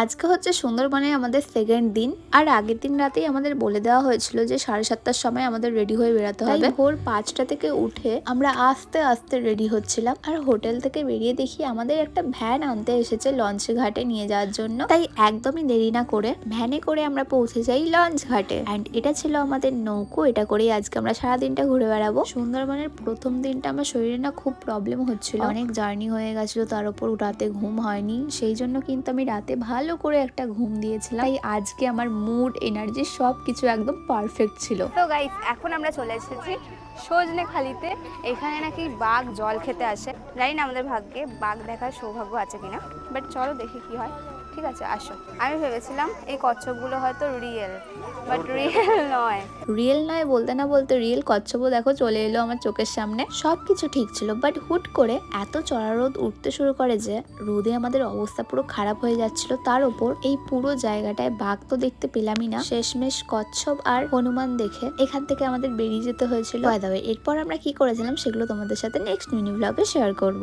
আজকে হচ্ছে সুন্দরবনে আমাদের সেকেন্ড দিন। আর আগের দিন রাতেই আমাদের বলে দেওয়া হয়েছিল যে 7:30টার সময় আমাদের রেডি হয়ে বেরোতে হবে। ভোর 5টা থেকে উঠে আমরা আস্তে আস্তে রেডি হচ্ছিলাম। আর হোটেল থেকে বেরিয়ে দেখি আমাদের একটা ভ্যান আনতে এসেছে লঞ্চ ঘাটে নিয়ে যাওয়ার জন্য। তাই একদমই দেরি না করে ভ্যানে করে আমরা পৌঁছে যাই লঞ্চ ঘাটে। অ্যান্ড এটা ছিল আমাদের নৌকো। এটা করেই আজকে আমরা সারাদিনটা ঘুরে বেড়াবো। সুন্দরবনের প্রথম দিনটা আমার শরীরে না খুব প্রবলেম হচ্ছিল, অনেক জার্নি হয়ে গেছিল, তার উপর রাতে ঘুম হয়নি। সেই জন্য কিন্তু আমি রাতে ভালো করে একটা ঘুম দিয়েছিলাম। তাই আজকে আমার মুড, এনার্জি সবকিছু একদম পারফেক্ট ছিল। তো গাইস, এখন আমরা চলে এসেছি সজনেখালিতে। এখানে নাকি বাঘ জল খেতে আসে। জানি না আমাদের ভাগ্যে বাঘ দেখার সৌভাগ্য আছে কিনা, বাট চলো দেখি কি হয়। ঠিক আছে, আসো। আমি ভেবেছিলাম এই কচ্ছপগুলো হয়তো রিয়েল, বাট রিয়েল নয়। রিয়েল নয় বলতে না বলতে রিয়েল কচ্ছপও দেখো চলে এলো আমার চোখের সামনে। সবকিছু ঠিক ছিল, বাট হুট করে এত চড়া রোদ উঠতে শুরু করে যে রোদে আমাদের অবস্থা পুরো খারাপ হয়ে যাচ্ছিল। তার উপর এই পুরো জায়গাটায় বাঘ তো দেখতে পেলামই না। শেষমেশ কচ্ছপ আর হনুমান দেখে এখান থেকে আমাদের বেরিয়ে যেতে হয়েছিল। এরপর আমরা কি করেছিলাম সেগুলো তোমাদের সাথে নেক্সট মিনি ব্লগে শেয়ার করব।